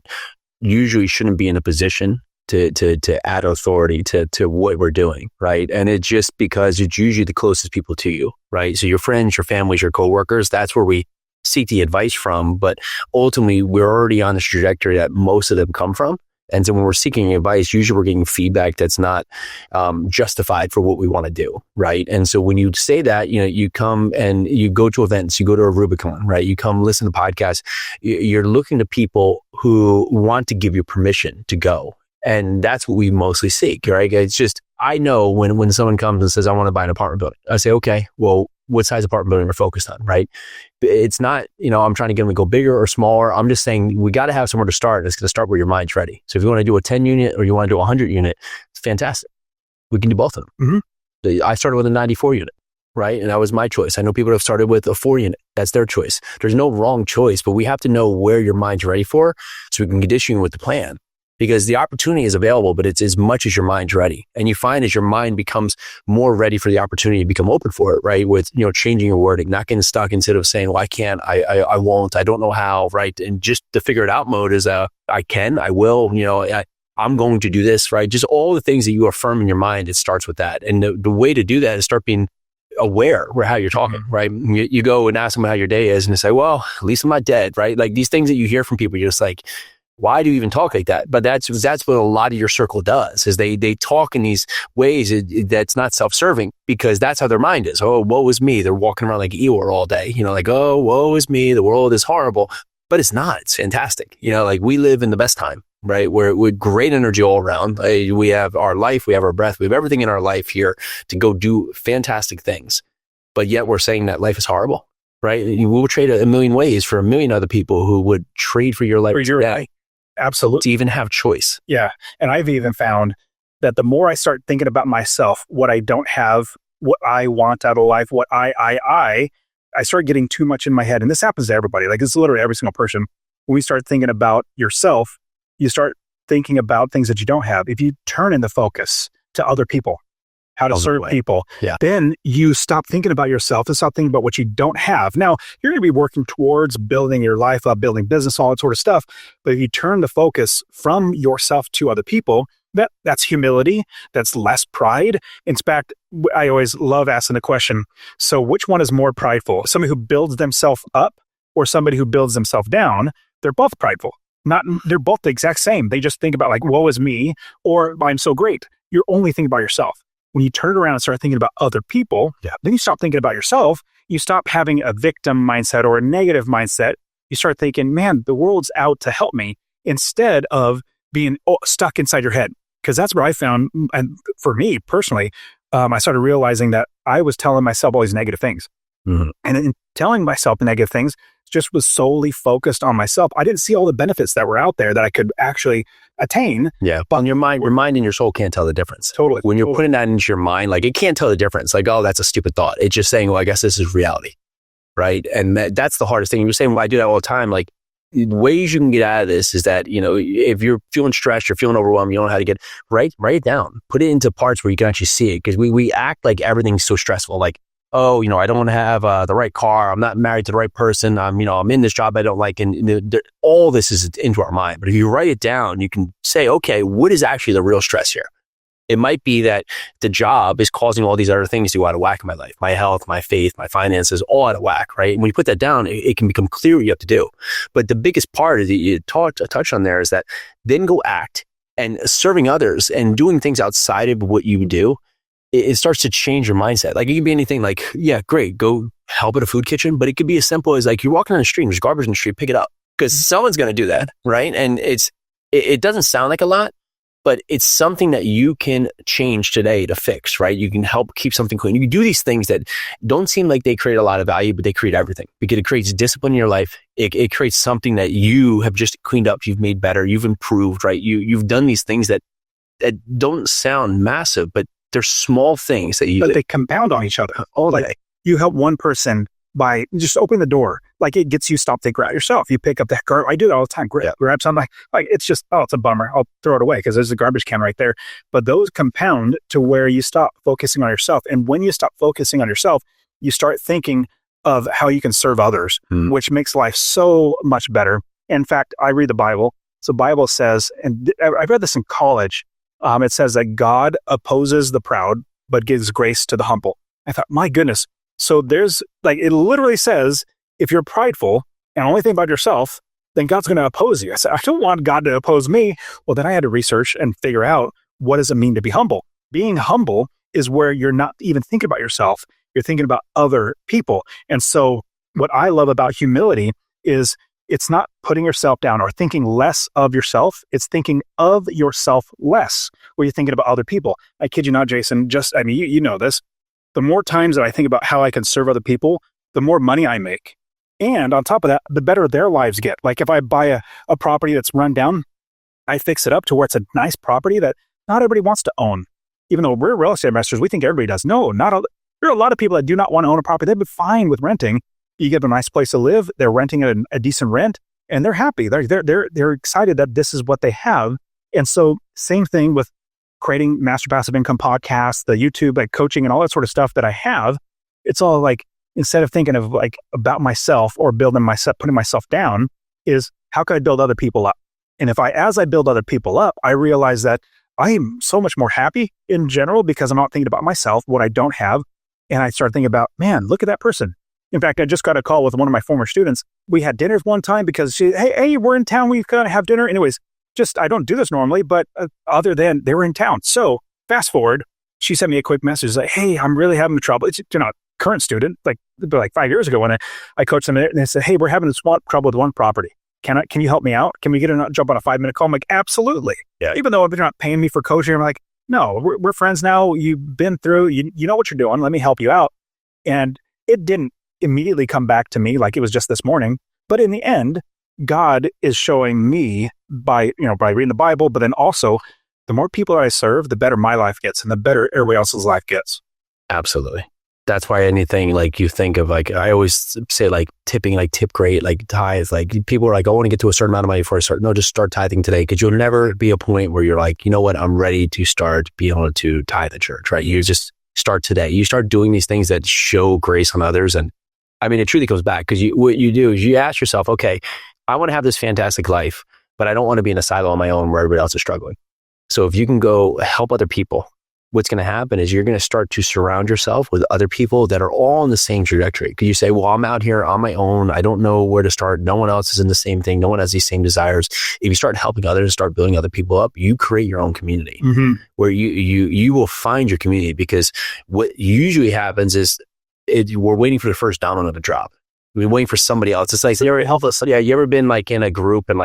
usually shouldn't be in a position to add authority to what we're doing, right? And it's just because it's usually the closest people to you, right? So your friends, your families, your coworkers, that's where we seek the advice from. But ultimately, we're already on this trajectory that most of them come from. And so when we're seeking advice, usually we're getting feedback that's not justified for what we want to do, right? And so when you say that, you come and you go to events, you go to a REWBCON, right? You come listen to podcasts. You're looking to people who want to give you permission to go. And that's what we mostly seek, right? It's just, I know when someone comes and says, I want to buy an apartment building, I say, okay, well, what size apartment building we're focused on, right? It's not, I'm trying to get them to go bigger or smaller. I'm just saying we got to have somewhere to start. And it's going to start where your mind's ready. So if you want to do a 10 unit or you want to do a 100 unit, it's fantastic. We can do both of them. Mm-hmm. I started with a 94 unit, right? And that was my choice. I know people have started with a 4 unit. That's their choice. There's no wrong choice, but we have to know where your mind's ready for so we can condition you with the plan. Because the opportunity is available, but it's as much as your mind's ready. And you find as your mind becomes more ready for the opportunity, you become open for it, right? With, changing your wording, not getting stuck instead of saying, well, I can't, I won't, I don't know how, right? And just the figure it out mode is, I can, I will, I'm going to do this, right? Just all the things that you affirm in your mind, it starts with that. And the way to do that is start being aware of how you're talking, right? You go and ask them how your day is and they say, well, at least I'm not dead, right? Like these things that you hear from people, you're just like, why do you even talk like that? But that's what a lot of your circle does, is they talk in these ways that's not self-serving because that's how their mind is. Oh, woe is me. They're walking around like Eeyore all day, like, oh, woe is me. The world is horrible. But it's not. It's fantastic. Like we live in the best time, right? We're great energy all around. We have our life. We have our breath. We have everything in our life here to go do fantastic things. But yet we're saying that life is horrible, right? We will trade a million ways for a million other people who would trade for your life. For your life. Absolutely. to even have choice. Yeah. And I've even found that the more I start thinking about myself, what I don't have, what I want out of life, what I start getting too much in my head. And this happens to everybody. Like, it's literally every single person. When we start thinking about yourself, you start thinking about things that you don't have. If you turn in the focus to other people, how to serve people, then you stop thinking about yourself and stop thinking about what you don't have. Now, you're going to be working towards building your life up, building business, all that sort of stuff. But if you turn the focus from yourself to other people, that's humility. That's less pride. In fact, I always love asking the question, so which one is more prideful? Somebody who builds themselves up or somebody who builds themselves down? They're both prideful. They're both the exact same. They just think about like, woe is me, or I'm so great. You're only thinking about yourself. When you turn around and start thinking about other people, then you stop thinking about yourself. You stop having a victim mindset or a negative mindset. You start thinking, man, the world's out to help me, instead of being stuck inside your head. Because that's where I found, and for me personally, I started realizing that I was telling myself all these negative things. Mm-hmm. And in telling myself the negative things, just was solely focused on myself. I didn't see all the benefits that were out there that I could actually attain. Yeah. But your mind and your soul can't tell the difference. Totally. When you're putting that into your mind, like, it can't tell the difference. Like, oh, that's a stupid thought. It's just saying, well, I guess this is reality. Right. And that's the hardest thing. You're saying, well, I do that all the time. Like, ways you can get out of this is that, if you're feeling stressed, you're feeling overwhelmed, you don't know how to write it down, put it into parts where you can actually see it. Because we act like everything's so stressful. Like, oh, I don't have the right car. I'm not married to the right person. I'm in this job I don't like. And all this is into our mind. But if you write it down, you can say, okay, what is actually the real stress here? It might be that the job is causing all these other things to go out of whack in my life. My health, my faith, my finances, all out of whack, right? And when you put that down, it can become clear what you have to do. But the biggest part that you touched on there is that then go act, and serving others and doing things outside of what you do, it starts to change your mindset. Like, it could be anything like, yeah, great, go help at a food kitchen. But it could be as simple as like, you're walking on the street and there's garbage in the street, pick it up. Because someone's going to do that, right? And it doesn't sound like a lot, but it's something that you can change today to fix, right? You can help keep something clean. You can do these things that don't seem like they create a lot of value, but they create everything. Because it creates discipline in your life. It creates something that you have just cleaned up, you've made better, you've improved, right? You've done these things that don't sound massive, but they're small things that they compound on each other. Like, you help one person by just opening the door. Like, it gets you stop thinking about yourself. You pick up that garbage. I do that all the time. Grab something. Like it's just, it's a bummer. I'll throw it away because there's a garbage can right there. But those compound to where you stop focusing on yourself. And when you stop focusing on yourself, you start thinking of how you can serve others, which makes life so much better. In fact, I read the Bible. So Bible says, and I read this in college, it says that God opposes the proud, but gives grace to the humble. I thought, my goodness. So there's like, it literally says, if you're prideful and only think about yourself, then God's going to oppose you. I said, I don't want God to oppose me. Well, then I had to research and figure out, what does it mean to be humble? Being humble is where you're not even thinking about yourself. You're thinking about other people. And so what I love about humility is it's not putting yourself down or thinking less of yourself. It's thinking of yourself less, where you're thinking about other people. I kid you not, Jason, you know this. The more times that I think about how I can serve other people, the more money I make. And on top of that, the better their lives get. Like, if I buy a property that's run down, I fix it up to where it's a nice property that not everybody wants to own. Even though we're real estate investors, we think everybody does. No, there are a lot of people that do not want to own a property. They've been fine with renting. You give them a nice place to live. They're renting at a decent rent, and they're happy. They're excited that this is what they have. And so, same thing with creating Master Passive Income podcasts, the YouTube, like coaching and all that sort of stuff that I have. It's all like, instead of thinking of like about myself or putting myself down, is how can I build other people up? And as I build other people up, I realize that I am so much more happy in general because I'm not thinking about myself, what I don't have. And I start thinking about, man, look at that person. In fact, I just got a call with one of my former students. We had dinners one time because hey, we're in town. We've got to have dinner. Anyways, I don't do this normally, but other than they were in town. So fast forward, she sent me a quick message like, hey, I'm really having trouble. It's a current student, like 5 years ago when I coached them, and they said, hey, we're having trouble with one property. Can you help me out? Can we jump on a 5-minute call? I'm like, absolutely. Yeah. Even though they're not paying me for coaching, I'm like, no, we're friends now. You've been through, you know what you're doing. Let me help you out. And it didn't immediately come back to me like it was just this morning. But in the end, God is showing me by reading the Bible, but then also the more people I serve, the better my life gets and the better everybody else's life gets. Absolutely. That's why anything like you think of, like I always say, like tipping, like tip great, like tithes, like people are like, I want to get to a certain amount of money before I start. No, just start tithing today, because you'll never be a point where you're like, you know what, I'm ready to start being able to tithe at church, right? You just start today. You start doing these things that show grace on others. And I mean, it truly comes back, because what you do is you ask yourself, okay, I want to have this fantastic life, but I don't want to be in a silo on my own where everybody else is struggling. So if you can go help other people, what's going to happen is you're going to start to surround yourself with other people that are all on the same trajectory. Because you say, well, I'm out here on my own. I don't know where to start. No one else is in the same thing. No one has these same desires. If you start helping others, start building other people up, you create your own community where you will find your community. Because what usually happens is we're waiting for the first domino to drop. We're waiting for somebody else. It's like, you ever been like in a group and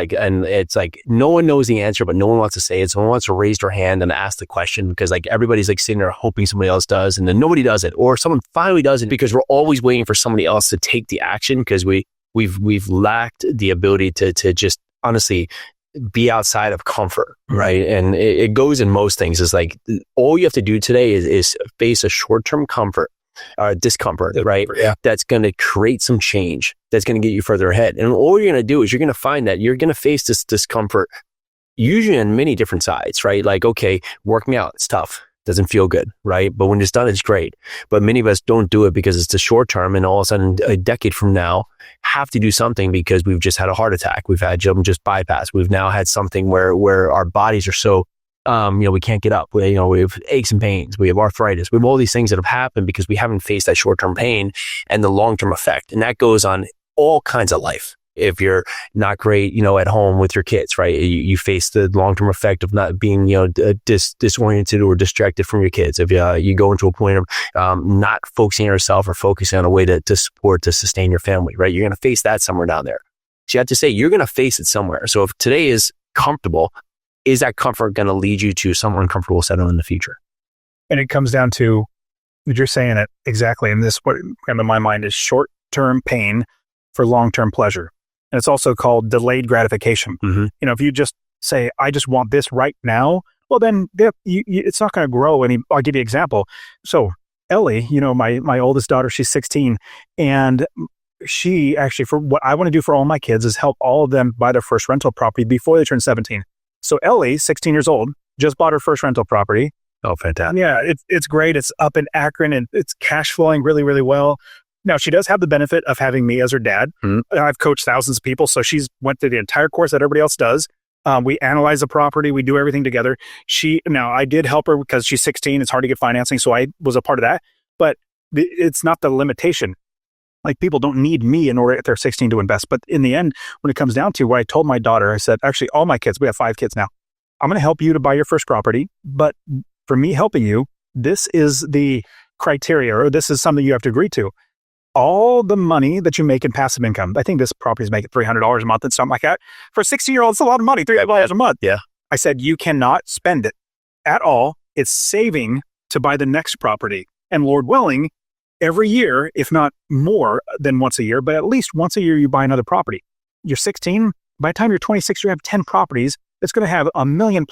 it's like no one knows the answer, but no one wants to say it. Someone wants to raise their hand and ask the question, because like everybody's like sitting there hoping somebody else does, and then nobody does it, or someone finally does it, because we're always waiting for somebody else to take the action, because we've lacked the ability to just honestly be outside of comfort, right? And it goes in most things. It's like all you have to do today is face a short-term discomfort, right? Yeah. That's going to create some change. That's going to get you further ahead. And all you're going to do is you're going to find that you're going to face this discomfort, usually on many different sides, right? Like, okay, working out, it's tough. Doesn't feel good, right? But when it's done, it's great. But many of us don't do it because it's the short term, and all of a sudden, a decade from now, have to do something because we've just had a heart attack. We've had just bypass. We've now had something where our bodies are so we can't get up. We have aches and pains. We have arthritis. We have all these things that have happened because we haven't faced that short-term pain and the long-term effect. And that goes on all kinds of life. If you're not great, at home with your kids, right? You face the long-term effect of not being, disoriented or distracted from your kids. If you go into a point of not focusing on yourself or focusing on a way to sustain your family, right? You're going to face that somewhere down there. So you have to say, you're going to face it somewhere. So if today is comfortable, is that comfort going to lead you to some uncomfortable settle in the future? And it comes down to, you're saying it exactly. And this, what came in my mind is short-term pain for long-term pleasure. And it's also called delayed gratification. If you just say, I just want this right now, well, then it's not going to grow any. I'll give you an example. So Ellie, my oldest daughter, she's 16. And she actually, for what I want to do for all my kids is help all of them buy their first rental property before they turn 17. So Ellie, 16 years old, just bought her first rental property. Oh, fantastic. Yeah, it's great. It's up in Akron and it's cash flowing really, really well. Now, she does have the benefit of having me as her dad. I've coached thousands of people, so she's went through the entire course that everybody else does. We analyze the property. We do everything together. I did help her because she's 16. It's hard to get financing, so I was a part of that. But it's not the limitation. Like, people don't need me in order, if they're 16, to invest. But in the end, when it comes down to what I told my daughter, I said, actually, all my kids, we have 5 kids now. I'm going to help you to buy your first property. But for me helping you, this is the criteria, or this is something you have to agree to. All the money that you make in passive income, I think this property is making $300 a month and something like that. For a 16-year-old, it's a lot of money, $300 a month. Yeah. I said, you cannot spend it at all. It's saving to buy the next property. And Lord willing, every year, if not more than once a year, but at least once a year, you buy another property. You're 16. By the time you're 26, you have 10 properties. It's going to have $1 million+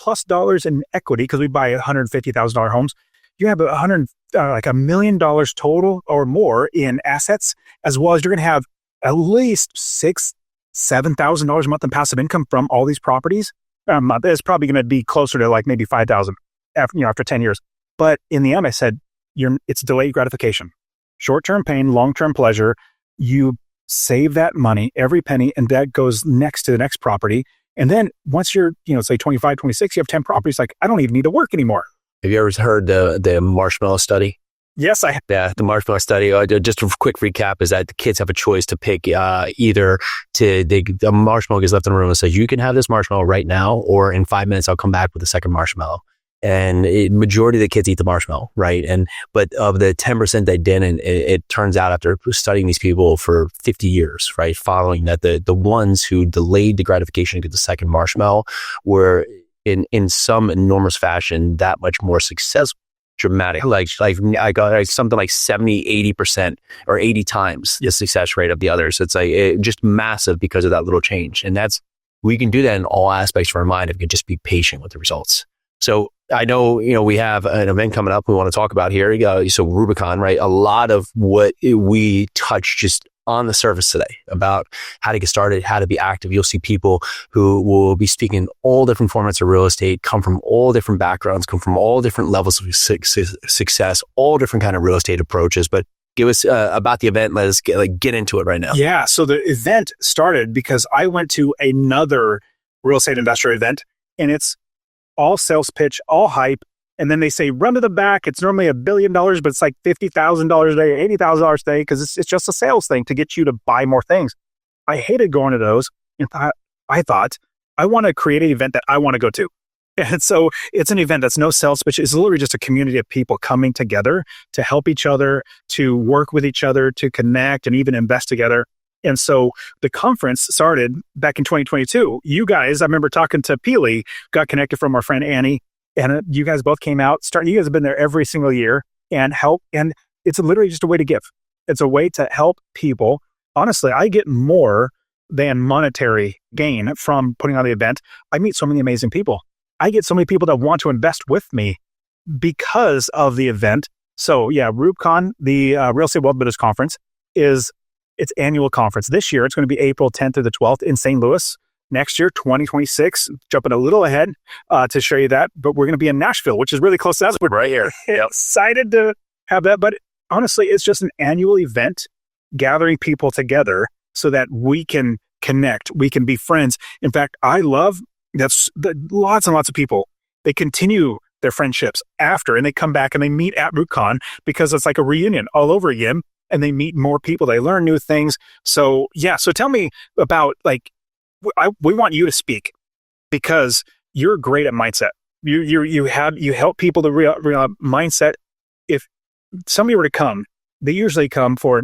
in equity, because we buy $150,000 homes. You have $1 million total or more in assets, as well as you're going to have at least $6,000-7,000 a month in passive income from all these properties. It's probably going to be closer to like maybe $5,000 after 10 years. But in the end, I said, it's delayed gratification. Short-term pain, long-term pleasure. You save that money, every penny, and that goes next to the next property. And then once you're, say 25, 26, you have 10 properties. Like, I don't even need to work anymore. Have you ever heard the marshmallow study? Yes, I have. Yeah, the marshmallow study. Just a quick recap is that the kids have a choice to pick either the marshmallow gets left in the room and says, you can have this marshmallow right now, or in 5 minutes, I'll come back with a second marshmallow. And majority of the kids eat the marshmallow, right? But of the 10% that didn't, it turns out after studying these people for 50 years, right, following that, the ones who delayed the gratification to get the second marshmallow were in some enormous fashion that much more successful dramatic. Like I got something like 70, 80% or 80 times the success rate of the others. It's like just massive because of that little change. And we can do that in all aspects of our mind if we can just be patient with the results. So I know, we have an event coming up we want to talk about here. So REWBCON, right? A lot of what we touch just on the surface today about how to get started, how to be active. You'll see people who will be speaking in all different formats of real estate, come from all different backgrounds, come from all different levels of success, all different kind of real estate approaches. But give us about the event. Let us get into it right now. Yeah. So the event started because I went to another real estate investor event, and it's all sales pitch, all hype. And then they say, run to the back. It's normally $1 billion, but it's like $50,000 a day, $80,000 a day, because it's just a sales thing to get you to buy more things. I hated going to those. And I thought, I want to create an event that I want to go to. And so it's an event that's no sales pitch. It's literally just a community of people coming together to help each other, to work with each other, to connect, and even invest together. And so the conference started back in 2022. You guys, I remember talking to Peely, got connected from our friend Annie. And you guys both came out. You guys have been there every single year and help. And it's literally just a way to give. It's a way to help people. Honestly, I get more than monetary gain from putting on the event. I meet so many amazing people. I get so many people that want to invest with me because of the event. So yeah, REWBCON, the Real Estate Wealth Builders Conference, is its annual conference. This year, it's going to be April 10th through the 12th in St. Louis. Next year, 2026, jumping a little ahead to show you that. But we're going to be in Nashville, which is really close to us. We're right here. Excited to have that. But honestly, it's just an annual event gathering people together so that we can connect. We can be friends. In fact, I love lots and lots of people. They continue their friendships after, and they come back and they meet at REWBCON because it's like a reunion all over again. And they meet more people. They learn new things. So yeah. So tell me about we want you to speak because you're great at mindset. You help people to real mindset. If somebody were to come, they usually come for,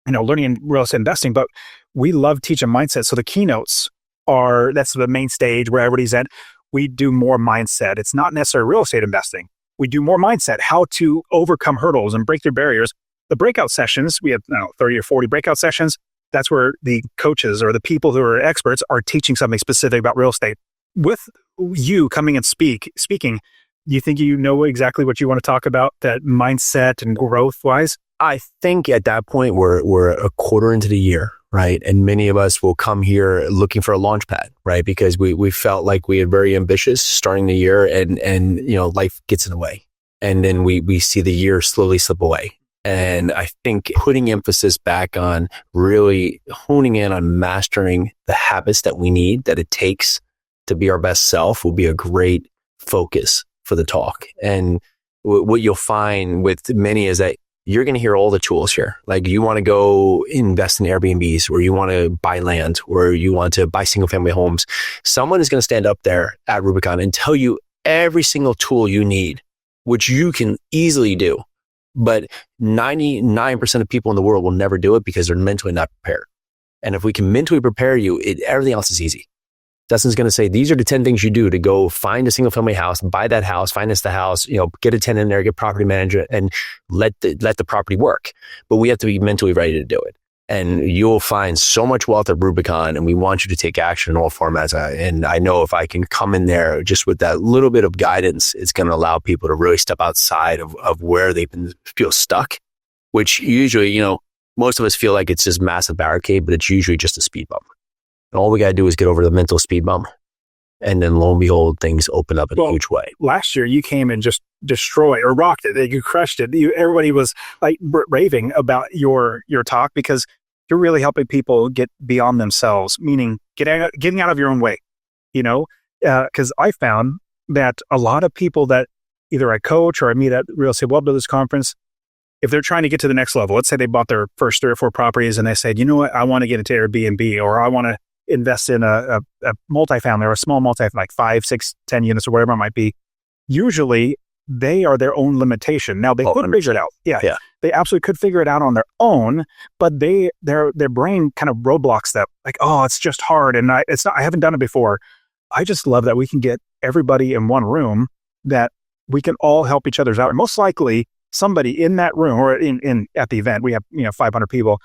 learning real estate investing, but we love teaching mindset. So the keynotes that's the main stage where everybody's at. We do more mindset. It's not necessarily real estate investing. We do more mindset, how to overcome hurdles and break through barriers. The breakout sessions, we have 30 or 40 breakout sessions. That's where the coaches or the people who are experts are teaching something specific about real estate. With you coming and speaking, do you think you know exactly what you want to talk about, that mindset and growth wise? I think at that point we're a quarter into the year, right? And many of us will come here looking for a launch pad, right? Because we felt like we had very ambitious starting the year and life gets in the way. And then we see the year slowly slip away. And I think putting emphasis back on really honing in on mastering the habits that we need, that it takes to be our best self, will be a great focus for the talk. And what you'll find with many is that you're going to hear all the tools here. Like you want to go invest in Airbnbs, or you want to buy land, or you want to buy single family homes. Someone is going to stand up there at REWBCON and tell you every single tool you need, which you can easily do. But 99% of people in the world will never do it because they're mentally not prepared. And if we can mentally prepare you, everything else is easy. Dustin's going to say, these are the 10 things you do to go find a single family house, buy that house, finance the house, get a tenant in there, get property management, and let the property work. But we have to be mentally ready to do it. And you'll find so much wealth at REWBCON, and we want you to take action in all formats. And I know if I can come in there just with that little bit of guidance, it's going to allow people to really step outside of where they've been feel stuck, which usually, most of us feel like it's this massive barricade, but it's usually just a speed bump. And all we got to do is get over the mental speed bump. And then lo and behold, things open up in a huge way. Last year, you came and just destroyed or rocked it. You crushed it. Everybody was like raving about your talk because you're really helping people get beyond themselves, meaning getting out of your own way, because I found that a lot of people that either I coach or I meet at Real Estate Wealth Builders Conference, if they're trying to get to the next level, let's say they bought their first 3 or 4 properties and they said, you know what, I want to get into Airbnb, or I want to invest in a multifamily or a small multifamily, like 5, 6, 10 units or whatever it might be. Usually they are their own limitation. Now they could figure it out. Yeah. They absolutely could figure it out on their own, but their brain kind of roadblocks that, like, oh, it's just hard. And I haven't done it before. I just love that we can get everybody in one room that we can all help each other out. And most likely somebody in that room or at the event, we have 500 people,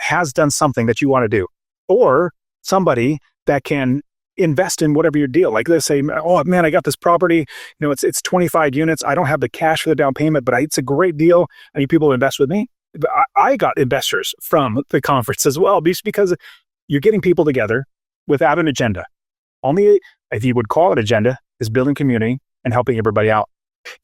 has done something that you want to do, or somebody that can invest in whatever your deal. Like let's say, oh man, I got this property, it's 25 units. I don't have the cash for the down payment, but it's a great deal. I need people to invest with me. But I got investors from the conference as well, because you're getting people together without an agenda. Only, if you would call it agenda, is building community and helping everybody out.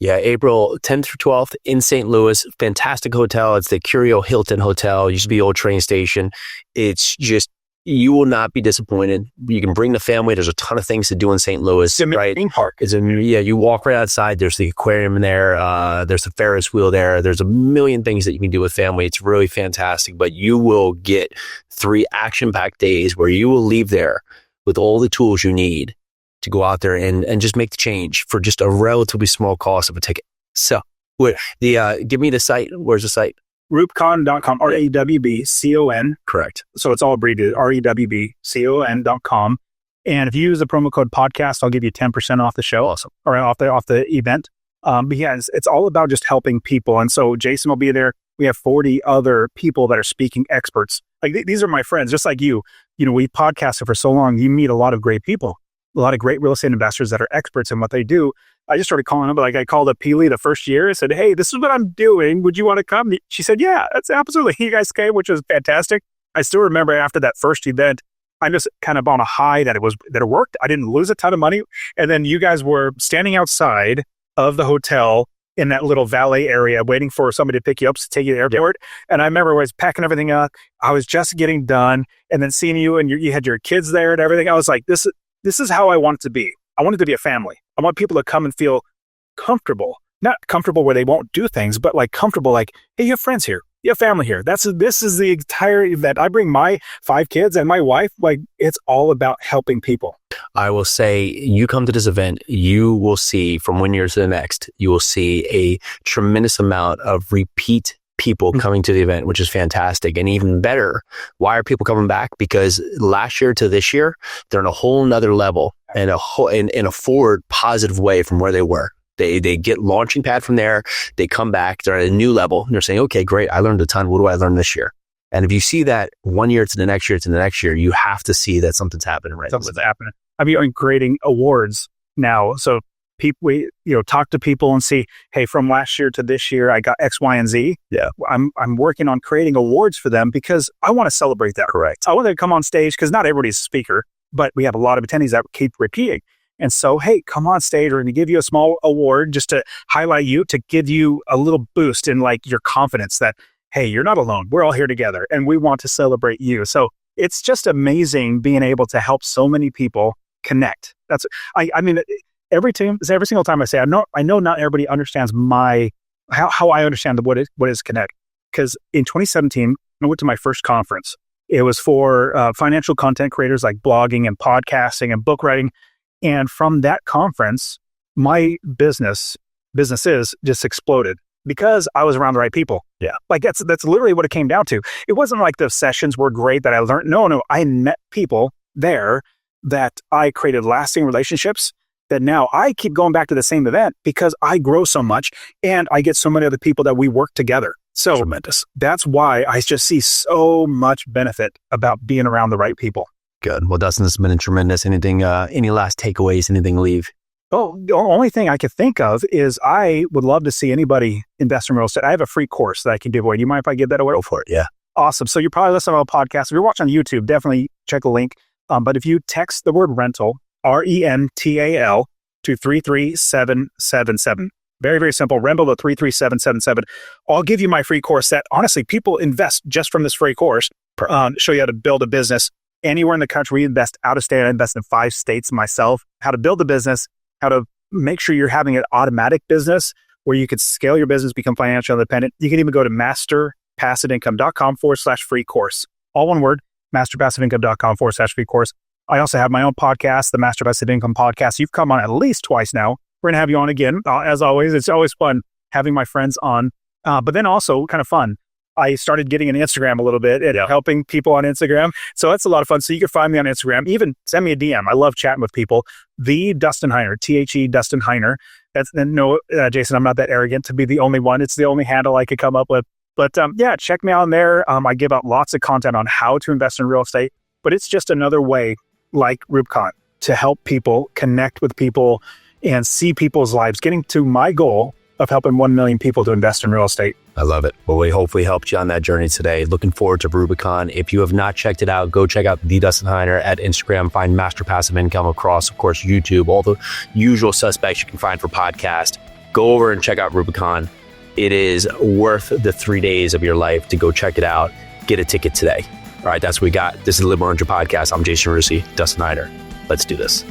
Yeah, April 10th through 12th in St. Louis. Fantastic hotel. It's the Curio Hilton Hotel. It used to be old train station. It's just, you will not be disappointed. You can bring the family. There's a ton of things to do in St. Louis. It's a theme park. You walk right outside. There's the aquarium in there. There's the Ferris wheel there. There's a million things that you can do with family. It's really fantastic. But you will get 3 action-packed days where you will leave there with all the tools you need to go out there and just make the change for just a relatively small cost of a ticket. So, give me the site. Where's the site? REWBCON.com, REWBCON. Correct. So it's all abbreviated, REWBCON.com. And if you use the promo code podcast, I'll give you 10% off the show. Awesome. Or off the event. But yeah, it's all about just helping people. And so Jason will be there. We have 40 other people that are speaking experts. Like these are my friends, just like you. We've podcasted for so long. You meet a lot of great people, a lot of great real estate investors that are experts in what they do. I just started calling them, like I called up Peely the first year. I said, hey, this is what I'm doing. Would you want to come? She said, yeah, that's absolutely. You guys came, which was fantastic. I still remember after that first event, I'm just kind of on a high that it worked. I didn't lose a ton of money. And then you guys were standing outside of the hotel in that little valet area waiting for somebody to pick you up to take you to the airport. And I remember I was packing everything up. I was just getting done. And then seeing you and you had your kids there and everything. I was like, this is how I want it to be. I want it to be a family. I want people to come and feel comfortable. Not comfortable where they won't do things, but like comfortable, like, hey, you have friends here. You have family here. This is the entire event. I bring my 5 kids and my wife. Like, it's all about helping people. I will say, you come to this event, you will see from one year to the next, you will see a tremendous amount of repeat people coming to the event, which is fantastic. And even better, why are people coming back? Because last year to this year, they're in a whole nother level and in a forward positive way from where they were. They get launching pad from there. They come back. They're at a new level. And they're saying, okay, great. I learned a ton. What do I learn this year? And if you see that 1 year to the next year to the next year, you have to see that something's happening, right? Something's happening. I'm creating awards now. So people, talk to people and see, hey, from last year to this year, I got X, Y, and Z. Yeah. I'm working on creating awards for them because I want to celebrate that. Correct. I want them to come on stage because not everybody's a speaker, but we have a lot of attendees that keep repeating. And so, hey, come on stage. We're going to give you a small award just to highlight you, to give you a little boost in like your confidence that, hey, you're not alone. We're all here together and we want to celebrate you. So it's just amazing being able to help so many people connect. Every single time I say, I know not everybody understands how I understand what is connect. Because in 2017, I went to my first conference. It was for financial content creators like blogging and podcasting and book writing. And from that conference, my businesses just exploded because I was around the right people. Yeah. Like that's literally what it came down to. It wasn't like the sessions were great that I learned. No, I met people there that I created lasting relationships that now I keep going back to the same event because I grow so much and I get so many other people that we work together. So tremendous. That's why I just see so much benefit about being around the right people. Good. Well, Dustin, this has been tremendous. Anything, any last takeaways, anything to leave? Oh, the only thing I could think of is I would love to see anybody invest in real estate. I have a free course that I can give away. Do you mind if I give that away? Go for it. Yeah. Awesome. So you're probably listening to a podcast. If you're watching on YouTube, definitely check the link. But if you text the word rental, RENTAL, to 33777, very, very simple, rental to 33777, I'll give you my free course that honestly people invest just from this free course. Show you how to build a business anywhere in the country. We invest out of state. I invest in 5 states myself. How to build a business, how to make sure you're having an automatic business where you could scale your business, become financially independent. You can even go to masterpassiveincome.com/free course. All one word, masterpassiveincome.com/free course. I also have my own podcast, the Master Passive Income Podcast. You've come on at least twice now. We're going to have you on again. As always, it's always fun having my friends on. But then also kind of fun, I started getting an Instagram a little bit and helping people on Instagram. So that's a lot of fun. So you can find me on Instagram. Even send me a DM. I love chatting with people. The Dustin Heiner, THE Dustin Heiner. Jason, I'm not that arrogant to be the only one. It's the only handle I could come up with. But yeah, check me out on there. I give out lots of content on how to invest in real estate, but it's just another way, like REWBCON, to help people connect with people and see people's lives, getting to my goal of helping 1 million people to invest in real estate. I love it. Well, we hopefully helped you on that journey today. Looking forward to REWBCON. If you have not checked it out, go check out the Dustin Heiner at Instagram. Find Master Passive Income across, of course, YouTube, all the usual suspects you can find for podcast. Go over and check out REWBCON. It is worth the 3 days of your life to go check it out. Get a ticket today. All right, that's what we got. This is the Live 100 Podcast. I'm Jason Yarusi, Dustin Heiner. Let's do this.